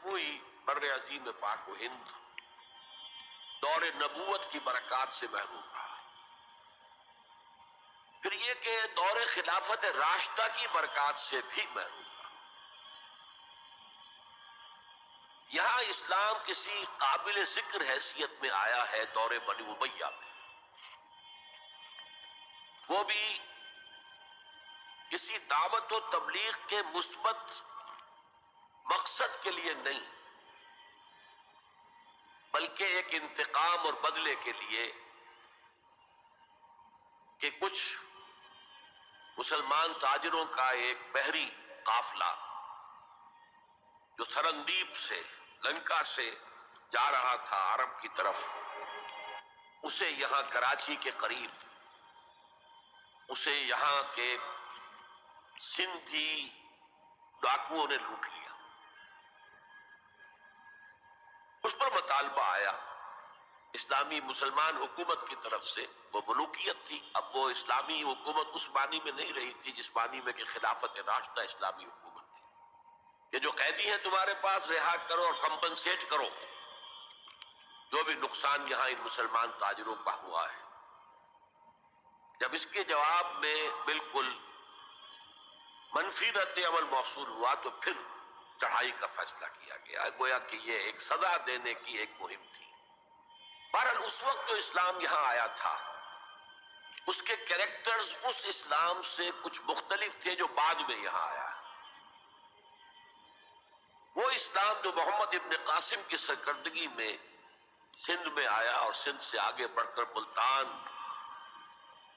مجموعی بر عظیم پاک و ہند دور نبوت کی برکات سے محروم رہا. پھر یہ کہ دور خلافت راشدہ کی برکات سے بھی محروم رہا. یہاں اسلام کسی قابل ذکر حیثیت میں آیا ہے دور بنی امیہ میں، وہ بھی کسی دعوت و تبلیغ کے مثبت مقصد کے لیے نہیں، بلکہ ایک انتقام اور بدلے کے لیے کہ کچھ مسلمان تاجروں کا ایک بحری قافلہ جو سرندیپ سے لنکا سے جا رہا تھا عرب کی طرف، اسے یہاں کراچی کے قریب اسے یہاں کے سندھی ڈاکوؤں نے لوٹ لیا. اس پر مطالبہ آیا اسلامی مسلمان حکومت کی طرف سے. وہ ملوکیت تھی، اب وہ اسلامی حکومت اس معنی میں نہیں رہی تھی جس معنی میں کہ خلافت راشدہ اسلامی حکومت تھی کہ جو قیدی ہیں تمہارے پاس رہا کرو اور کمپنسیٹ کرو جو بھی نقصان یہاں ان مسلمان تاجروں کا ہوا ہے. جب اس کے جواب میں بالکل منفی رد عمل موصول ہوا تو پھر چڑھائی کا فیصلہ کیا گیا، گویا کہ یہ ایک سزا دینے کی ایک مہم تھی. بہرحال اس وقت جو اسلام یہاں آیا تھا اس کے کریکٹرز اس اسلام سے کچھ مختلف تھے جو بعد میں یہاں آیا. وہ اسلام جو محمد ابن قاسم کی سرکردگی میں سندھ میں آیا اور سندھ سے آگے بڑھ کر ملتان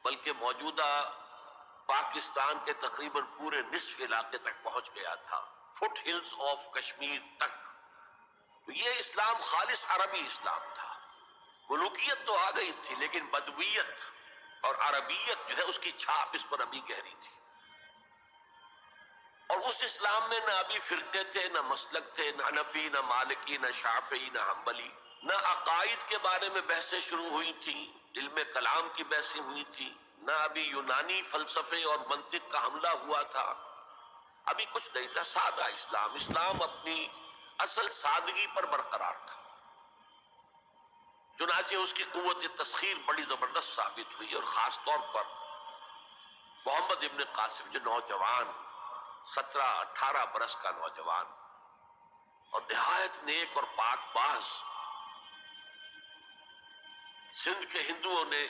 بلکہ موجودہ پاکستان کے تقریباً پورے نصف علاقے تک پہنچ گیا تھا، فٹ ہلز آف کشمیر تک. تو یہ اسلام خالص عربی اسلام تھا. ملوکیت تو آ گئی تھی لیکن بدویت اور عربیت جو ہے اس کی چھاپ اس پر ابھی گہری تھی. اور اس اسلام میں نہ ابھی فرقے تھے، نہ مسلک تھے، نہ حنفی، نہ مالکی، نہ شافعی، نہ حنبلی، نہ عقائد کے بارے میں بحثیں شروع ہوئی تھیں، علم کلام کی بحثیں ہوئی تھیں، نہ ابھی یونانی فلسفے اور منطق کا حملہ ہوا تھا. ابھی کچھ نہیں تھا، سادہ اسلام. اسلام اپنی اصل سادگی پر برقرار تھا. چنانچہ اس کی قوت تسخیر بڑی زبردست ثابت ہوئی، اور خاص طور پر محمد ابن قاسم جو نوجوان 17-18 برس کا نوجوان اور نہایت نیک اور پاک باز، سندھ کے ہندوؤں نے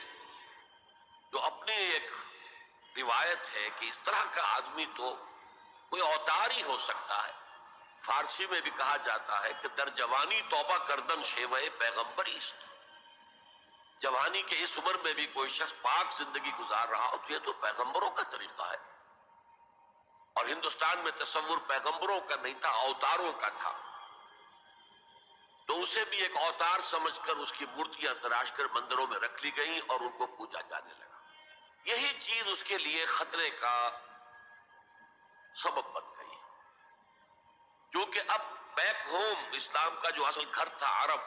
جو اپنی ایک روایت ہے کہ اس طرح کا آدمی تو کوئی اوتار ہی ہو سکتا ہے. فارسی میں بھی کہا جاتا ہے کہ در جوانی توبہ کردن شیوہ پیغمبری است. جوانی کے اس عمر میں بھی کوئی شخص پاک زندگی گزار رہا ہو تو یہ تو پیغمبروں کا طریقہ ہے. اور ہندوستان میں تصور پیغمبروں کا نہیں تھا، اوتاروں کا تھا. تو اسے بھی ایک اوتار سمجھ کر اس کی مورتیاں تراش کر مندروں میں رکھ لی گئیں اور ان کو پوجا جانے لگا. یہی چیز اس کے لیے خطرے کا سبب بن گئی، کیونکہ اب بیک ہوم اسلام کا جو اصل گھر تھا عرب،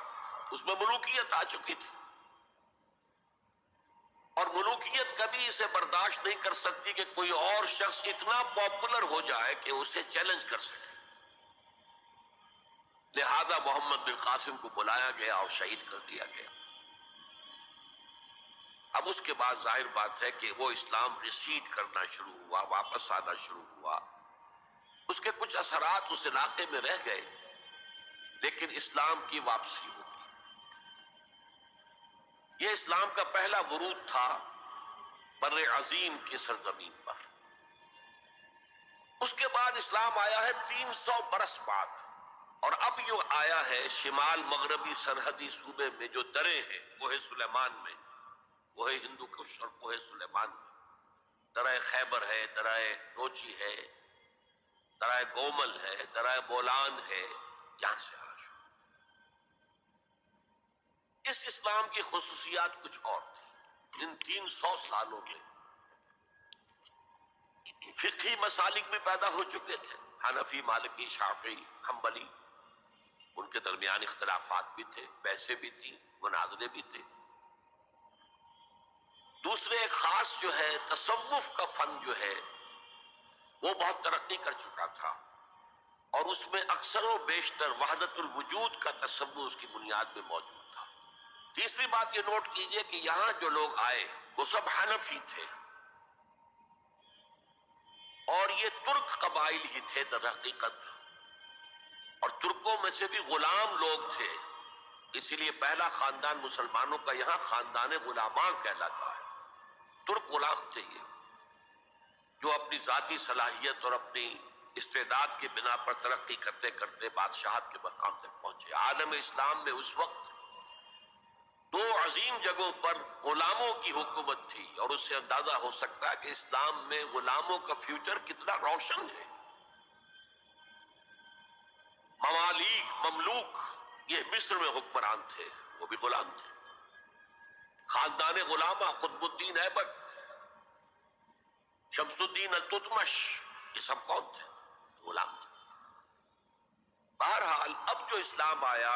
اس میں ملوکیت آ چکی تھی، اور ملوکیت کبھی اسے برداشت نہیں کر سکتی کہ کوئی اور شخص اتنا پاپولر ہو جائے کہ اسے چیلنج کر سکے. لہذا محمد بن قاسم کو بلایا گیا اور شہید کر دیا گیا. اب اس کے بعد ظاہر بات ہے کہ وہ اسلام ریسیڈ کرنا شروع ہوا، واپس آنا شروع ہوا. اس کے کچھ اثرات اس علاقے میں رہ گئے لیکن اسلام کی واپسی ہوگی. یہ اسلام کا پہلا ورود تھا بر عظیم کی سرزمین پر. اس کے بعد اسلام آیا ہے 300 برس بعد، اور اب یہ آیا ہے شمال مغربی سرحدی صوبے میں جو دریں ہیں، کوہ سلیمان میں، کوہ ہندو کش اور کوہ سلیمان میں. درہ خیبر ہے، درہ نوچی ہے، درہ گومل ہے، درہ بولان ہے، یہاں سے آنا شروع. اس اسلام کی خصوصیات کچھ اور تھی. ان 300 سالوں میں فقہی مسالک بھی پیدا ہو چکے تھے، حنفی، مالکی، شافعی، حنبلی. ان کے درمیان اختلافات بھی تھے، بحثیں بھی تھیں، مناظرے بھی تھے. دوسرے ایک خاص جو ہے تصوف کا فن جو ہے وہ بہت ترقی کر چکا تھا. اور اس میں اکثر و بیشتر وحدت الوجود کا تصور اس کی بنیاد میں موجود تھا۔ تیسری بات یہ نوٹ کیجئے کہ یہاں جو لوگ آئے وہ سب حنفی تھے، اور یہ ترک قبائل ہی تھے در حقیقت، اور ترکوں میں سے بھی غلام لوگ تھے، اسی لیے پہلا خاندان مسلمانوں کا یہاں خاندان غلامان کہلاتا ہے۔ ترک غلام تھے یہ، جو اپنی ذاتی صلاحیت اور اپنی استعداد کی بنا پر ترقی کرتے کرتے بادشاہت کے مقام تک پہنچے۔ عالم اسلام میں اس وقت دو عظیم جگہوں پر غلاموں کی حکومت تھی، اور اس سے اندازہ ہو سکتا ہے کہ اسلام میں غلاموں کا فیوچر کتنا روشن ہے۔ ممالک، مملوک، یہ مصر میں حکمران تھے، وہ بھی غلام تھے۔ خاندان غلامہ، قطب الدین ایبک، شمس الدین التتمش، یہ سب کون تھے؟ غلام تھے۔ بہرحال اب جو اسلام آیا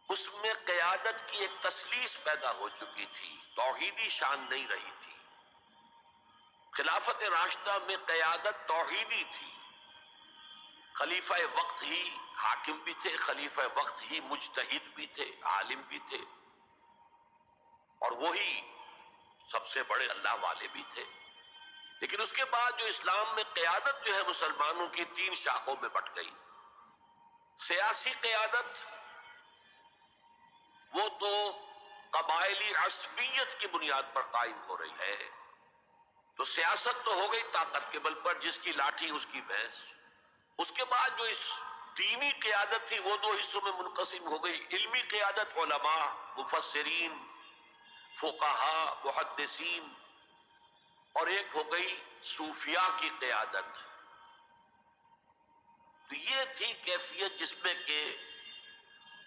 اس میں قیادت کی ایک تثلیث پیدا ہو چکی تھی، توحیدی شان نہیں رہی تھی۔ خلافت راشدہ میں قیادت توحیدی تھی، خلیفہ وقت ہی حاکم بھی تھے، خلیفہ وقت ہی مجتہد بھی تھے، عالم بھی تھے، اور وہی سب سے بڑے اللہ والے بھی تھے۔ لیکن اس کے بعد جو اسلام میں قیادت جو ہے مسلمانوں کی تین شاخوں میں بٹ گئی۔ سیاسی قیادت وہ تو قبائلی عصبیت کی بنیاد پر قائم ہو رہی ہے، تو سیاست تو ہو گئی طاقت کے بل پر، جس کی لاٹھی اس کی بھینس۔ اس کے بعد جو اس دینی قیادت تھی وہ دو حصوں میں منقسم ہو گئی، علمی قیادت علماء، مفسرین، فقہاء، محدثین، اور ایک ہو گئی صوفیاء کی قیادت۔ تو یہ تھی کیفیت جس میں کہ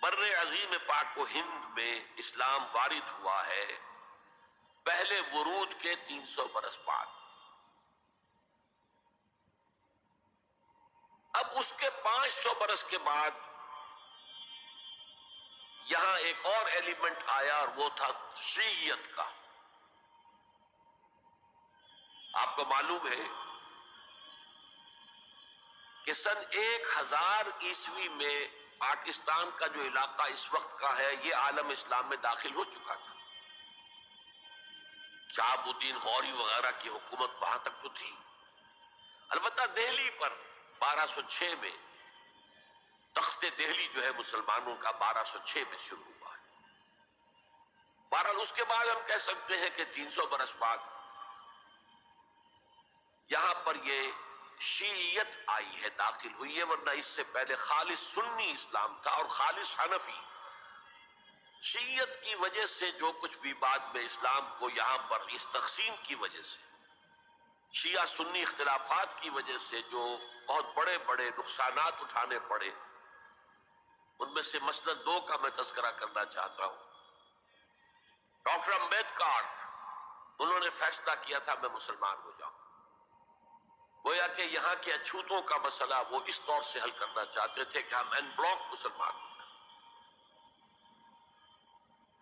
بر عظیم پاک و ہند میں اسلام وارد ہوا ہے پہلے ورود کے 300 برس بعد۔ اب اس کے 500 برس کے بعد یہاں ایک اور ایلیمنٹ آیا، اور وہ تھا شیعیت کا۔ آپ کو معلوم ہے کہ سن 1000 عیسوی میں پاکستان کا جو علاقہ اس وقت کا ہے یہ عالم اسلام میں داخل ہو چکا تھا۔ شہاب الدین غوری وغیرہ کی حکومت وہاں تک تو تھی، البتہ دہلی پر 1206 میں تخت دہلی جو ہے مسلمانوں کا 1206 میں شروع ہوا ہے۔ بہرحال اس کے بعد ہم کہہ سکتے ہیں کہ 300 برس بعد یہاں پر یہ شیعیت آئی ہے، داخل ہوئی ہے، ورنہ اس سے پہلے خالص سنی اسلام تھا اور خالص حنفی۔ شیعیت کی وجہ سے جو کچھ بھی بعد میں اسلام کو یہاں پر اس تقسیم کی وجہ سے، شیعہ سنی اختلافات کی وجہ سے جو بہت بڑے بڑے نقصانات اٹھانے پڑے، ان میں سے مثلاً 2 کا میں تذکرہ کرنا چاہتا ہوں۔ ڈاکٹر امبیڈکر، انہوں نے فیصلہ کیا تھا میں مسلمان ہو جاؤں، گویا کہ یہاں کے اچھوتوں کا مسئلہ وہ اس طور سے حل کرنا چاہتے تھے کہ ہم این بلاک مسلمان ہو جائیں۔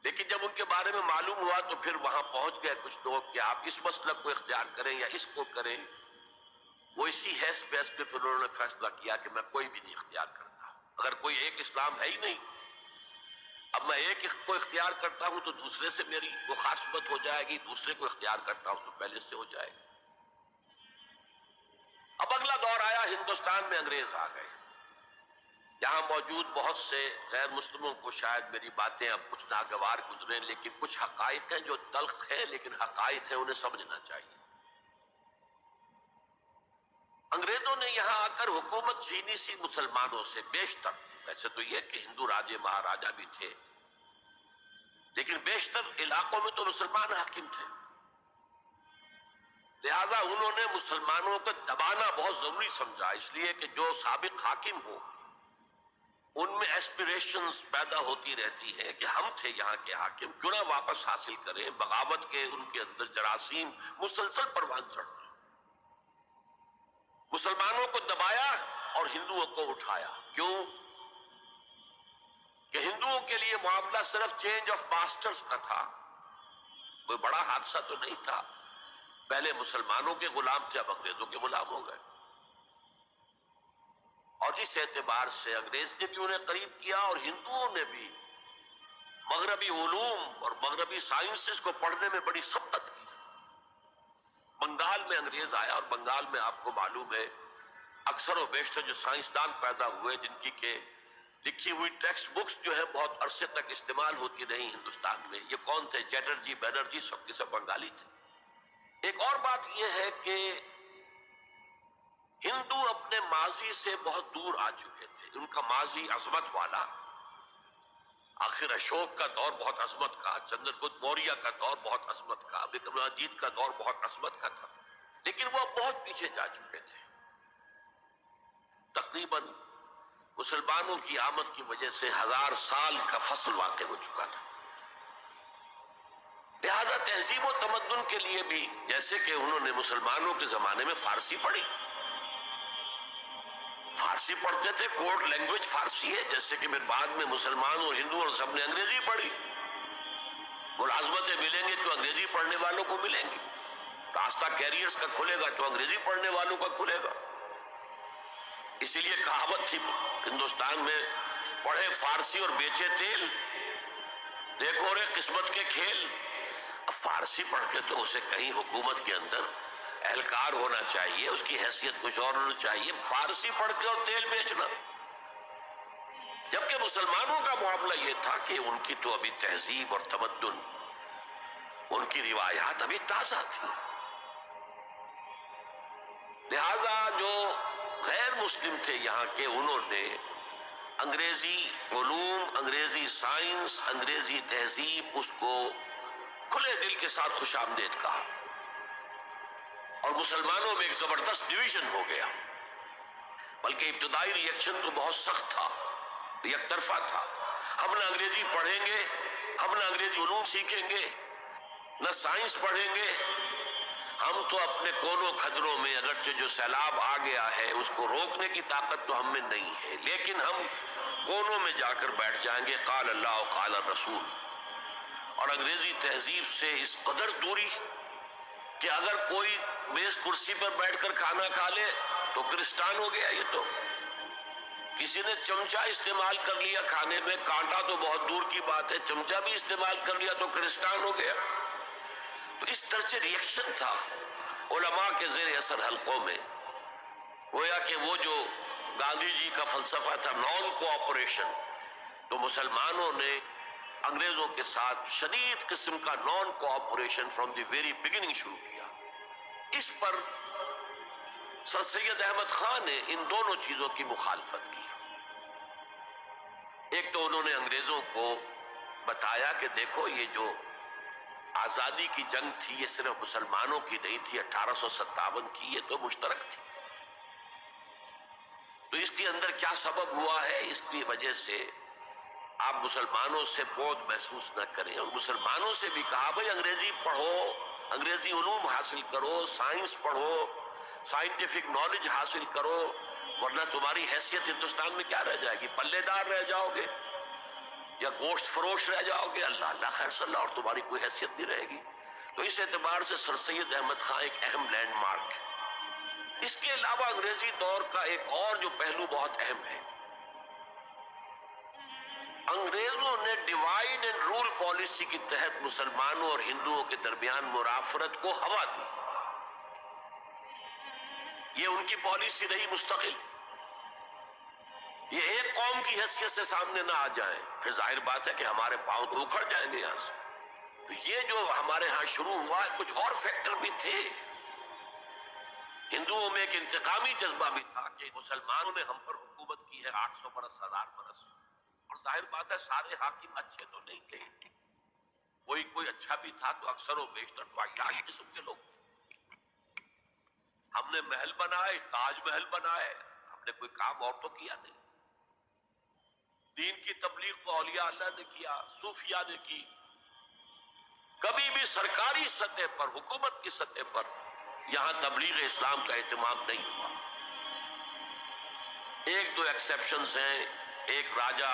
لیکن جب ان کے بارے میں معلوم ہوا تو پھر وہاں پہنچ گئے کچھ لوگ کہ آپ اس مسلک کو اختیار کریں یا اس کو کریں۔ وہ اسی حیث بیس پہ پھر انہوں نے فیصلہ کیا کہ میں کوئی بھی نہیں اختیار کرتا، اگر کوئی ایک اسلام ہے ہی نہیں، اب میں ایک کو اختیار کرتا ہوں تو دوسرے سے میری مخاصمت ہو جائے گی، دوسرے کو اختیار کرتا ہوں تو پہلے سے ہو جائے گی۔ اب اگلا دور آیا، ہندوستان میں انگریز آ گئے۔ یہاں موجود بہت سے غیر مسلموں کو شاید میری باتیں اب کچھ ناگوار گزریں، لیکن کچھ حقائق ہیں جو تلخ ہیں لیکن حقائق ہیں، انہیں سمجھنا چاہیے۔ انگریزوں نے یہاں آ کر حکومت چھینی سی مسلمانوں سے بیشتر، ویسے تو یہ کہ ہندو راجے مہاراجا بھی تھے، لیکن بیشتر علاقوں میں تو مسلمان حاکم تھے، لہذا انہوں نے مسلمانوں کو دبانا بہت ضروری سمجھا، اس لیے کہ جو سابق حاکم ہو ان میں ایسپیریشنز پیدا ہوتی رہتی ہیں کہ ہم تھے یہاں کے حاکم، کیوں نہ واپس حاصل کریں۔ بغاوت کے ان کے اندر جراثیم مسلسل پروان چڑھتے، مسلمانوں کو دبایا اور ہندوؤں کو اٹھایا۔ کیوں؟ کہ ہندوؤں کے لیے معاملہ صرف چینج آف ماسٹرز کا تھا، کوئی بڑا حادثہ تو نہیں تھا۔ پہلے مسلمانوں کے غلام تھے، اب انگریزوں کے غلام ہو گئے۔ اور اس اعتبار سے انگریز نے بھی انہیں قریب کیا اور ہندوؤں نے بھی مغربی علوم اور مغربی سائنسز کو پڑھنے میں بڑی سبقت کی۔ بنگال میں انگریز آیا اور بنگال میں آپ کو معلوم ہے اکثر و بیشتر جو سائنسدان پیدا ہوئے جن کی کہ لکھی ہوئی ٹیکسٹ بکس جو ہے بہت عرصے تک استعمال ہوتی نہیں ہندوستان میں، یہ کون تھے؟ چیٹرجی، بینرجی، سب کے سب بنگالی تھے۔ ایک اور بات یہ ہے کہ ہندو اپنے ماضی سے بہت دور آ چکے تھے، ان کا ماضی عظمت والا، آخر اشوک کا دور بہت عظمت کا، چندر گپت موریہ کا دور بہت عظمت کا، وکرمادیتیہ کا دور بہت عظمت کا تھا، لیکن وہ بہت پیچھے جا چکے تھے۔ تقریباً مسلمانوں کی آمد کی وجہ سے 1000 سال کا فصل واقع ہو چکا تھا۔ لہذا تہذیب و تمدن کے لیے بھی، جیسے کہ انہوں نے مسلمانوں کے زمانے میں فارسی پڑھی، فارسی پڑھتے تھے، کوڈ لینگویج فارسی ہے، جیسے کہ پھر بعد میں مسلمان اور ہندو اور سب نے انگریزی پڑھی، ملازمتیں ملیں گے تو انگریزی پڑھنے والوں کو ملیں گی، راستہ کیریئرز کا کھلے گا تو انگریزی پڑھنے والوں کا کھلے گا۔ اسی لیے کہاوت تھی ہندوستان میں، پڑھے فارسی اور بیچے تیل، دیکھو رے قسمت کے کھیل۔ اب فارسی پڑھ کے تو اسے کہیں حکومت کے اندر اہلکار ہونا چاہیے، اس کی حیثیت کچھ اور ہونا چاہیے، فارسی پڑھ کے اور تیل بیچنا۔ جبکہ مسلمانوں کا معاملہ یہ تھا کہ ان کی تو ابھی تہذیب اور تمدن، ان کی روایات ابھی تازہ تھی، لہذا جو غیر مسلم تھے یہاں کے، انہوں نے انگریزی علوم، انگریزی سائنس، انگریزی تہذیب، اس کو کھلے دل کے ساتھ خوش آمدید کہا، اور مسلمانوں میں ایک زبردست ڈویژن ہو گیا، بلکہ ابتدائی ری ایکشن تو بہت سخت تھا، یک طرفہ تھا۔ ہم نہ انگریزی پڑھیں گے، ہم نہ انگریزی علوم سیکھیں گے، نہ سائنس پڑھیں گے، ہم تو اپنے کونوں کھدروں میں، اگرچہ جو سیلاب آ گیا ہے اس کو روکنے کی طاقت تو ہم میں نہیں ہے، لیکن ہم کونوں میں جا کر بیٹھ جائیں گے، قال اللہ قال الرسول۔ اور انگریزی تہذیب سے اس قدر دوری کہ اگر کوئی میز کرسی پر بیٹھ کر کھانا کھا لے تو کرسٹان ہو گیا۔ یہ تو کسی نے چمچہ استعمال کر لیا کھانے میں، کانٹا تو بہت دور کی بات ہے، چمچہ بھی استعمال کر لیا تو کرسٹان ہو گیا۔ تو اس طرح سے ریئیکشن تھا علماء کے زیر اثر حلقوں میں، گویا کہ وہ جو گاندھی جی کا فلسفہ تھا نان کوآپریشن، تو مسلمانوں نے انگریزوں کے ساتھ شدید قسم کا naan cooperation from the very beginning شروع کیا۔ اس پر سر سید احمد خان نے ان دونوں چیزوں کی مخالفت کی۔ ایک تو انہوں نے انگریزوں کو بتایا کہ دیکھو یہ جو آزادی کی جنگ تھی یہ صرف مسلمانوں کی نہیں تھی، 1857 کی، یہ تو مشترک تھی، تو اس کے اندر کیا سبب ہوا ہے، اس کی وجہ سے آپ مسلمانوں سے بعد محسوس نہ کریں، اور مسلمانوں سے بھی کہا بھائی انگریزی پڑھو، انگریزی علوم حاصل کرو، سائنس پڑھو، سائنٹیفک نالج حاصل کرو، ورنہ تمہاری حیثیت ہندوستان میں کیا رہ جائے گی؟ پلے دار رہ جاؤ گے یا گوشت فروش رہ جاؤ گے، اللہ اللہ خیر صلی اللہ، اور تمہاری کوئی حیثیت نہیں رہے گی۔ تو اس اعتبار سے سر سید احمد خان ایک اہم لینڈ مارک ہے۔ اس کے علاوہ انگریزی دور کا ایک اور جو پہلو بہت اہم ہے، انگریزوں نے ڈیوائڈ اینڈ رول پالیسی کے تحت مسلمانوں اور ہندوؤں کے درمیان مرافرت کو ہوا دی۔ یہ ان کی پالیسی رہی مستقل، یہ ایک قوم کی حیثیت سے سامنے نہ آ جائیں، پھر ظاہر بات ہے کہ ہمارے پاؤں تو اکھڑ جائیں گے یہاں سے۔ تو یہ جو ہمارے ہاں شروع ہوا ہے، کچھ اور فیکٹر بھی تھے۔ ہندوؤں میں ایک انتقامی جذبہ بھی تھا کہ مسلمانوں نے ہم پر حکومت کی ہے 800 برس، 1000 برس، اور ظاہر بات ہے سارے حاکم اچھے تو نہیں تھے، کوئی اچھا بھی تھا تو اکثر و بیشتر تو عیاش قسم کے لوگ تھے۔ ہم نے محل بنائے، تاج محل بنائے، ہم نے کوئی کام اور تو کیا نہیں۔ دین کی تبلیغ کو اولیاء اللہ نے کیا، صوفیاء نے کی، کبھی بھی سرکاری سطح پر، حکومت کی سطح پر یہاں تبلیغ اسلام کا اہتمام نہیں ہوا۔ ایک دو ایکسیپشنز ہیں، ایک راجہ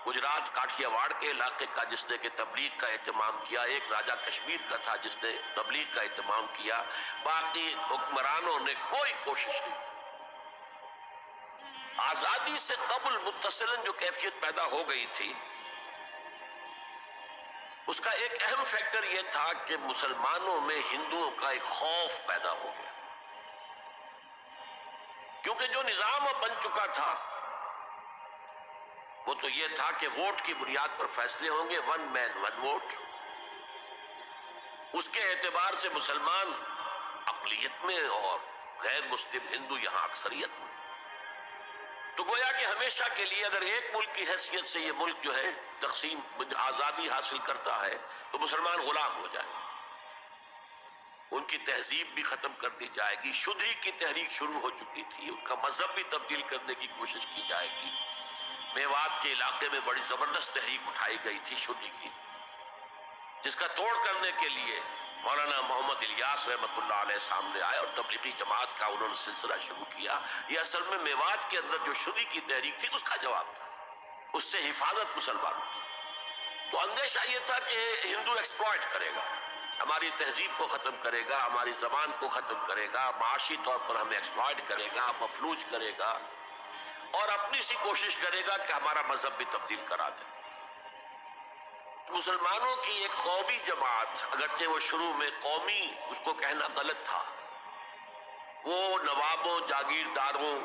گجرات کاٹھیا واڑ کے علاقے کا جس نے کہ تبلیغ کا اہتمام کیا، ایک راجہ کشمیر کا تھا جس نے تبلیغ کا اہتمام کیا، باقی حکمرانوں نے کوئی کوشش نہیں کی۔ آزادی سے قبل متصلاً جو کیفیت پیدا ہو گئی تھی، اس کا ایک اہم فیکٹر یہ تھا کہ مسلمانوں میں ہندوؤں کا ایک خوف پیدا ہو گیا، کیونکہ جو نظام اب بن چکا تھا وہ تو یہ تھا کہ ووٹ کی بنیاد پر فیصلے ہوں گے، ون مین ون ووٹ۔ اس کے اعتبار سے مسلمان اقلیت میں اور غیر مسلم ہندو یہاں اکثریت میں، تو گویا کہ ہمیشہ کے لیے اگر ایک ملک کی حیثیت سے یہ ملک جو ہے تقسیم آزادی حاصل کرتا ہے تو مسلمان غلام ہو جائے، ان کی تہذیب بھی ختم کر دی جائے گی۔ شدھی کی تحریک شروع ہو چکی تھی، ان کا مذہب بھی تبدیل کرنے کی کوشش کی جائے گی۔ میوات کے علاقے میں بڑی زبردست تحریک اٹھائی گئی تھی شدھی کی، جس کا توڑ کرنے کے لیے مولانا محمد الیاس رحمۃ اللہ علیہ سامنے آئے اور تبلیغی جماعت کا انہوں نے سلسلہ شروع کیا۔ یہ اصل میں میوات کے اندر جو شدھی کی تحریک تھی اس کا جواب تھا، اس سے حفاظت مسلمانوں کی۔ تو اندیشہ یہ تھا کہ ہندو ایکسپلائٹ کرے گا، ہماری تہذیب کو ختم کرے گا، ہماری زبان کو ختم کرے گا، معاشی طور پر ہمیں ایکسپلائٹ کرے گا، مفلوج کرے گا، اور اپنی سی کوشش کرے گا کہ ہمارا مذہب بھی تبدیل کرا دے۔ مسلمانوں کی ایک قومی جماعت، اگرچہ وہ شروع میں قومی اس کو کہنا غلط تھا، وہ نوابوں، جاگیرداروں،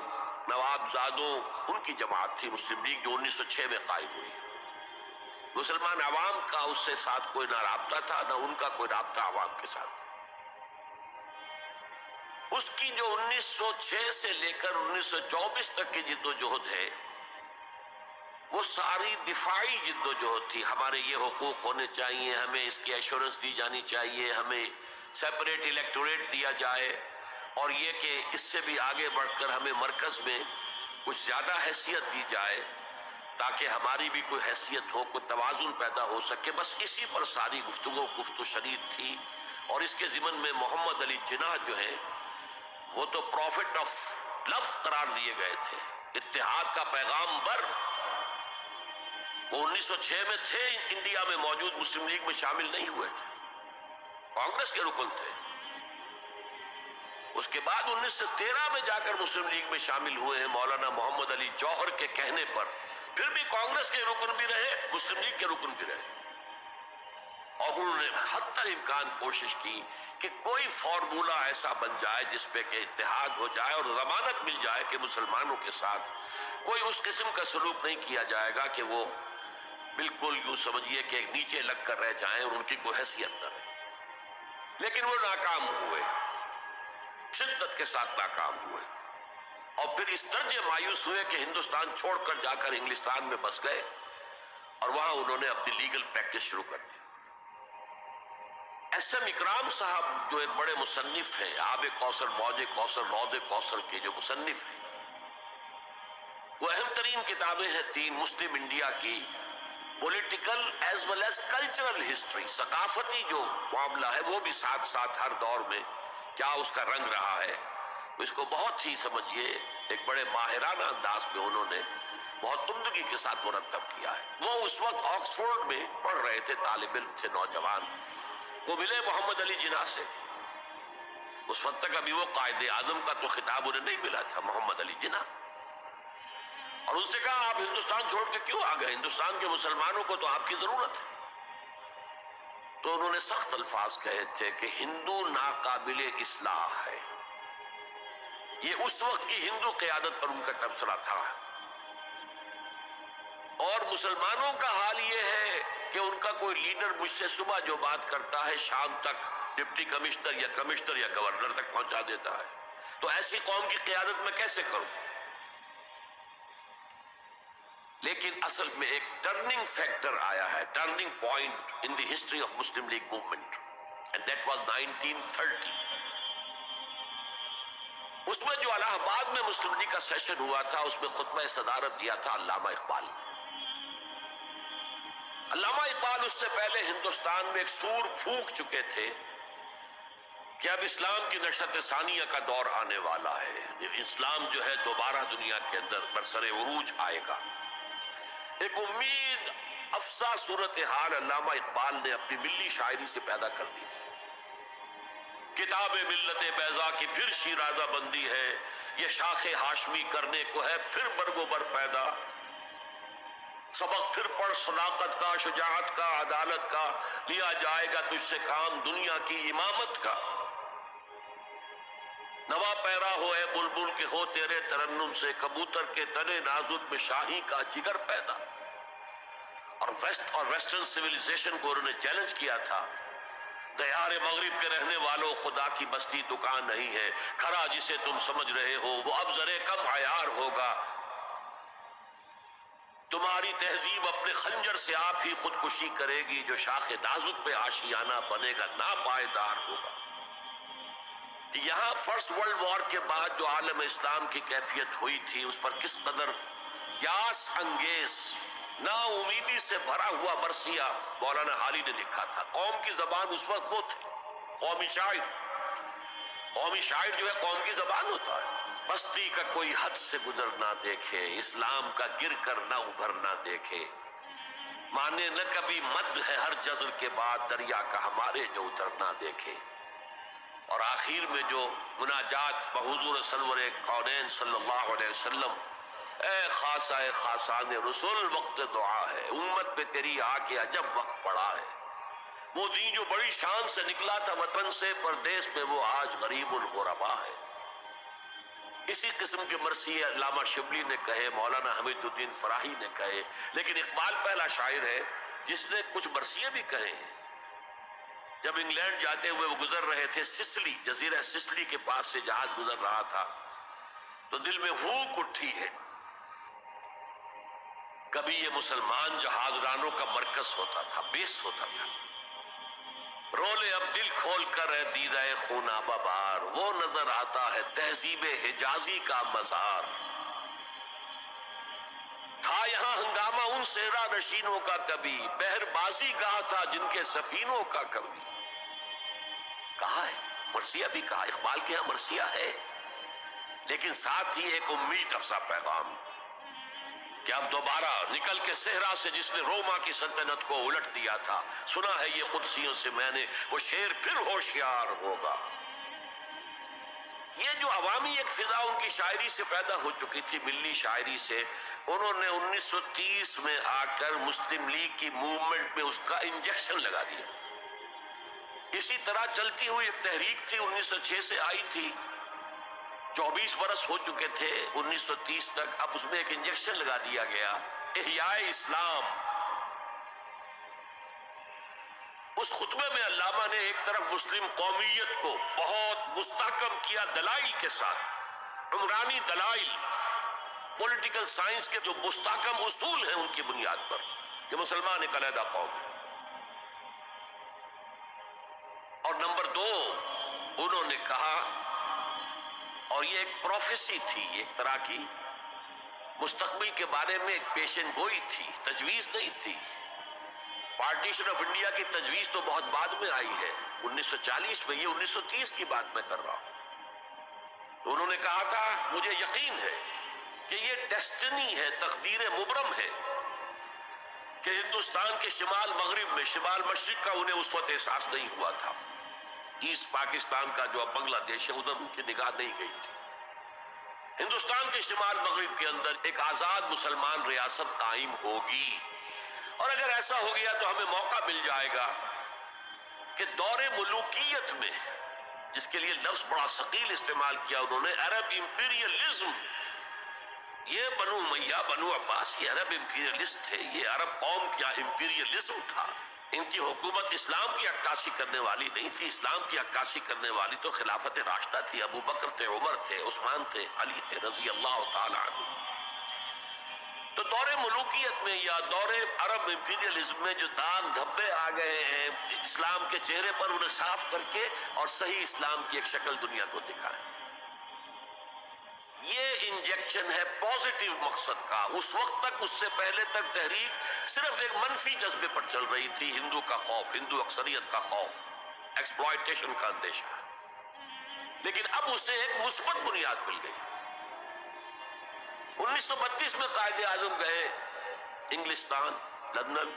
نوابزادوں ان کی جماعت تھی مسلم لیگ، جو 1906 میں قائم ہوئی۔ مسلمان عوام کا اس سے ساتھ کوئی نہ رابطہ تھا، نہ ان کا کوئی رابطہ عوام کے ساتھ۔ اس کی جو 1906 سے لے کر 1924 تک کی جد و جہد ہے، وہ ساری دفاعی جد و جہد تھی۔ ہمارے یہ حقوق ہونے چاہیے، ہمیں اس کی ایشورنس دی جانی چاہیے، ہمیں سیپریٹ الیکٹوریٹ دیا جائے، اور یہ کہ اس سے بھی آگے بڑھ کر ہمیں مرکز میں کچھ زیادہ حیثیت دی جائے تاکہ ہماری بھی کوئی حیثیت ہو، کوئی توازن پیدا ہو سکے۔ بس اسی پر ساری گفتگو گفت و شنید تھی، اور اس کے ضمن میں محمد علی جناح جو ہیں وہ تو پروفٹ آف لو قرار دیے گئے تھے، اتحاد کا پیغام بر۔ وہ 1906 میں تھے انڈیا میں موجود، مسلم لیگ میں شامل نہیں ہوئے تھے، کانگریس کے رکن تھے۔ اس کے بعد 1913 میں جا کر مسلم لیگ میں شامل ہوئے ہیں مولانا محمد علی جوہر کے کہنے پر، پھر بھی کانگریس کے رکن بھی رہے، مسلم لیگ کے رکن بھی رہے، اور انہوں نے حتی الامکان کوشش کی کہ کوئی فارمولہ ایسا بن جائے جس پہ کہ اتحاد ہو جائے اور ضمانت مل جائے کہ مسلمانوں کے ساتھ کوئی اس قسم کا سلوک نہیں کیا جائے گا کہ وہ بالکل یوں سمجھیے کہ نیچے لگ کر رہ جائیں اور ان کی کوئی حیثیت نہ رہے۔ لیکن وہ ناکام ہوئے، شدت کے ساتھ ناکام ہوئے، اور پھر اس درجے مایوس ہوئے کہ ہندوستان چھوڑ کر جا کر انگلستان میں بس گئے، اور وہاں انہوں نے اپنی لیگل پریکٹس شروع کر دی۔ ایس ایم اکرام صاحب جو ایک بڑے مصنف ہیں، آب کوثر، موج کوثر، رود کوثر کے جو مصنف ہیں، وہ اہم ترین کتابیں ہیں تین مسلم انڈیا کی، political as well as cultural history, ثقافتی جو معاملہ ہے وہ بھی ساتھ ساتھ ہر دور میں کیا اس کا رنگ رہا ہے، اس کو بہت ہی سمجھیے ایک بڑے ماہرانہ انداز میں انہوں نے بہت عمدگی کے ساتھ مرتب کیا ہے۔ وہ اس وقت آکسفورڈ میں پڑھ رہے تھے، طالب علم تھے، نوجوان، وہ ملے محمد علی جناح سے۔ اس وقت تک ابھی وہ قائد اعظم کا تو خطاب انہیں نہیں ملا تھا، محمد علی جناح، اور ان سے کہا آپ ہندوستان چھوڑ کے کیوں آ گئے، ہندوستان کے مسلمانوں کو تو آپ کی ضرورت ہے۔ تو انہوں نے سخت الفاظ کہے تھے کہ ہندو ناقابل اصلاح ہے۔ یہ اس وقت کی ہندو قیادت پر ان کا تبصرہ تھا، اور مسلمانوں کا حال یہ ہے کہ ان کا کوئی لیڈر مجھ سے صبح جو بات کرتا ہے شام تک ڈپٹی کمشنر یا گورنر تک پہنچا دیتا ہے، تو ایسی قوم کی قیادت میں کیسے کروں؟ لیکن اصل میں ایک ٹرننگ فیکٹر آیا ہے، turning point in the history of Muslim league movement, and that was 1930۔ اس میں جو الہ آباد میں مسلم لیگ کا سیشن ہوا تھا، اس میں خطبہ صدارت دیا تھا علامہ اقبال۔ علامہ اقبال اس سے پہلے ہندوستان میں ایک سور پھونک چکے تھے کہ اب اسلام کی نشأت ثانیہ کا دور آنے والا ہے، اسلام جو ہے دوبارہ دنیا کے اندر برسر عروج آئے گا۔ ایک امید افزا صورتحال علامہ اقبال نے اپنی ملی شاعری سے پیدا کر دی تھی۔ کتاب ملت بیضا کی پھر شیرازہ بندی ہے، یہ شاخ ہاشمی کرنے کو ہے پھر برگو بر پیدا، سبق پھر پڑھ صداقت کا، شجاعت کا، عدالت کا، لیا جائے گا تجھ سے کام دنیا کی امامت کا۔ نوا پیرا ہو اے بلبل کے ہو تیرے ترنم سے، کبوتر کے تنے نازک میں شاہی کا جگر پیدا۔ اور ویسٹرن سویلائزیشن کو انہوں نے چیلنج کیا تھا، دیار مغرب کے رہنے والوں خدا کی بستی دکان نہیں ہے، کھرا جسے تم سمجھ رہے ہو وہ اب ذرے کم عیار ہوگا، تمہاری تہذیب اپنے خنجر سے آپ ہی خودکشی کرے گی، جو شاخ نازک پہ آشیانہ بنے گا ناپائیدار ہوگا۔ یہاں فرسٹ ورلڈ وار کے بعد جو عالم اسلام کی کیفیت ہوئی تھی اس پر کس قدر یاس انگیز، نا امیدی سے بھرا ہوا مرثیہ مولانا حالی نے لکھا تھا۔ قوم کی زبان اس وقت وہ تھی، قومی شاعر جو ہے قوم کی زبان ہوتا ہے۔ بستی کا کوئی حد سے گزر نہ دیکھے، اسلام کا گر کر نہ ابھر نہ دیکھے، مانے نہ کبھی مد ہے ہر جزر کے بعد دریا کا ہمارے جو اتر نہ دیکھے۔ اور آخر میں جو مناجات بحضور سرور کونین صلی اللہ علیہ وسلم، اے خاصہ خاصان رسول وقت دعا ہے، امت پہ تیری آ کے عجب وقت پڑا ہے، وہ دین جو بڑی شان سے نکلا تھا وطن سے پردیس میں وہ آج غریب الغربا ہے۔ اسی قسم کے مرثیے علامہ شبلی نے کہے، مولانا حمید الدین فراہی نے کہے، لیکن اقبال پہلا شاعر ہے جس نے کچھ مرثیے بھی کہے ہیں۔ جب انگلینڈ جاتے ہوئے وہ گزر رہے تھے سسلی، جزیرہ سسلی کے پاس سے جہاز گزر رہا تھا تو دل میں ہوک اٹھی ہے، کبھی یہ مسلمان جہاز رانوں کا مرکز ہوتا تھا، بیس ہوتا تھا، رولے اب دل کھول کر ہے دیدہ خونابہ بار، وہ نظر آتا ہے تہذیب حجازی کا مزار، تھا یہاں ہنگامہ ان سیرا نشینوں کا کبھی، بحر بازی گاہ تھا جن کے سفینوں کا کبھی۔ کہا ہے مرثیہ بھی کہا، اقبال کے ہاں مرثیہ ہے، لیکن ساتھ ہی ایک امید افزا پیغام کہ اب دوبارہ نکل کے صحرا سے جس نے روما کی سلطنت کو الٹ دیا تھا، سنا ہے یہ قدسیوں سے میں نے، وہ شیر پھر ہوشیار ہوگا۔ یہ جو عوامی ایک فضا ان کی شاعری سے پیدا ہو چکی تھی، ملی شاعری سے، انہوں نے 1930 میں آ کر مسلم لیگ کی موومنٹ میں اس کا انجیکشن لگا دیا۔ اسی طرح چلتی ہوئی ایک تحریک تھی 1906 سے آئی تھی، 24 برس ہو چکے تھے 1930 تک، اب اس میں ایک انجیکشن لگا دیا گیا، احیاء اسلام۔ اس خطبے میں علامہ نے ایک طرف مسلم قومیت کو بہت مستحکم کیا دلائل کے ساتھ، عمرانی دلائل، پولیٹیکل سائنس کے جو مستحکم اصول ہیں ان کی بنیاد پر کہ مسلمان ایک علیحدہ قوم ہے، اور نمبر 2 انہوں نے کہا، اور یہ ایک پروفیسی تھی، ایک طرح کی مستقبل کے بارے میں ایک پیشن گوئی تھی، تجویز نہیں تھی۔ پارٹیشن آف انڈیا کی تجویز تو بہت بعد میں آئی ہے 1940 میں، یہ 1930 کی بات میں کر رہا ہوں۔ تو انہوں نے کہا تھا مجھے یقین ہے کہ یہ ڈیسٹنی ہے، تقدیر مبرم ہے کہ ہندوستان کے شمال مغرب میں، شمال مشرق کا انہیں اس وقت احساس نہیں ہوا تھا، ایسٹ پاکستان کا جو اب بنگلہ دیش ہے ادھر ان کی نگاہ نہیں گئی تھی، ہندوستان کے شمال مغرب کے اندر ایک آزاد مسلمان ریاست قائم ہوگی، اور اگر ایسا ہو گیا تو ہمیں موقع مل جائے گا کہ دور ملوکیت میں، جس کے لیے لفظ بڑا ثقیل استعمال کیا انہوں نے، عرب امپیریلزم، یہ بنو امیہ بنو عباس یہ عرب امپیریلسٹ تھے، یہ عرب قوم کا امپیریلزم تھا، ان کی حکومت اسلام کی عکاسی کرنے والی نہیں تھی، اسلام کی عکاسی کرنے والی تو خلافت راشدہ تھی، ابو بکر تھے، عمر تھے، عثمان تھے، علی تھے رضی اللہ تعالی عنہ۔ تو دور ملوکیت میں یا دور عرب امپیریلزم میں جو داغ دھبے آ گئے ہیں اسلام کے چہرے پر، انہیں صاف کر کے اور صحیح اسلام کی ایک شکل دنیا کو دکھائیں، یہ انجیکشن ہے پوزیٹیو مقصد کا۔ اس وقت تک، اس سے پہلے تک تحریک صرف ایک منفی جذبے پر چل رہی تھی، ہندو کا خوف، ہندو اکثریت کا خوف، ایکسپلائٹیشن کا اندیشہ، لیکن اب اسے ایک مثبت بنیاد مل گئی۔ 1932 میں قائد اعظم گئے انگلستان، لندن،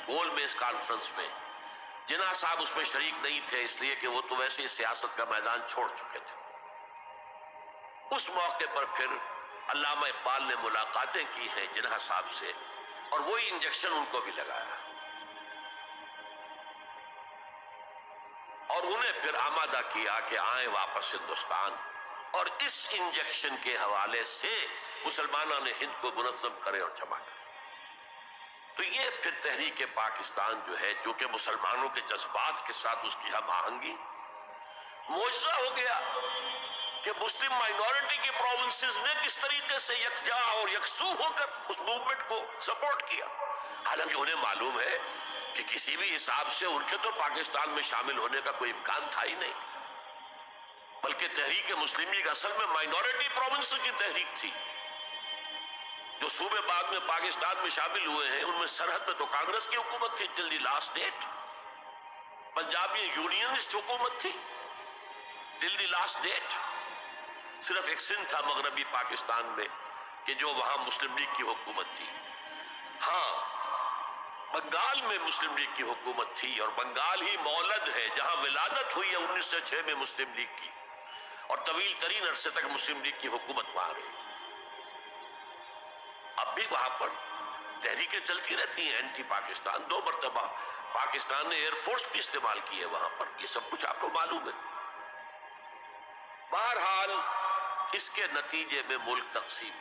گول میز کانفرنس میں، جناح صاحب اس میں شریک نہیں تھے، اس لیے کہ وہ تو ویسے سیاست کا میدان چھوڑ چکے تھے۔ اس موقع پر پھر علامہ اقبال نے ملاقاتیں کی ہیں جناح صاحب سے، اور وہی انجیکشن ان کو بھی لگایا اور انہیں پھر آمادہ کیا کہ آئیں واپس ہندوستان، اور اس انجیکشن کے حوالے سے مسلمانوں نے ہند کو منظم کرے اور جمع کرے۔ تو یہ پھر تحریک پاکستان جو ہے، چونکہ مسلمانوں کے جذبات کے ساتھ اس کی ہم آہنگی، معجزہ ہو گیا کہ مسلم مائنورٹی کی پروونسز نے کس طریقے سے یکجا اور یکسو ہو کر اس موومنٹ کو سپورٹ کیا، حالانکہ انہیں معلوم ہے کہ کسی بھی حساب سے ان کے تو پاکستان میں شامل ہونے کا کوئی امکان تھا ہی نہیں، بلکہ تحریک مسلم لیگ اصل میں مائنورٹی پروونس کی تحریک تھی۔ جو صوبے بعد میں پاکستان میں شامل ہوئے ہیں ان میں سرحد میں تو کانگریس کی حکومت تھی ٹل دی لاسٹ ڈیٹ، پنجاب میں یونینسٹ حکومت تھی ٹل دی لاسٹ ڈیٹ، صرف ایک سندھ تھا مغربی پاکستان میں کہ جو وہاں مسلم لیگ کی حکومت تھی۔ ہاں، بنگال میں مسلم لیگ کی حکومت تھی، اور بنگال ہی مولد ہے جہاں ولادت ہوئی ہے 1906 میں مسلم لیگ کی، اور طویل ترین عرصے تک مسلم لیگ کی حکومت وہاں رہی۔ اب بھی وہاں پر تحریکیں چلتی رہتی ہیں اینٹی پاکستان، 2 مرتبہ پاکستان نے ایئر فورس بھی استعمال کی ہے وہاں پر، یہ سب کچھ آپ کو معلوم ہے۔ بہرحال اس کے نتیجے میں ملک تقسیم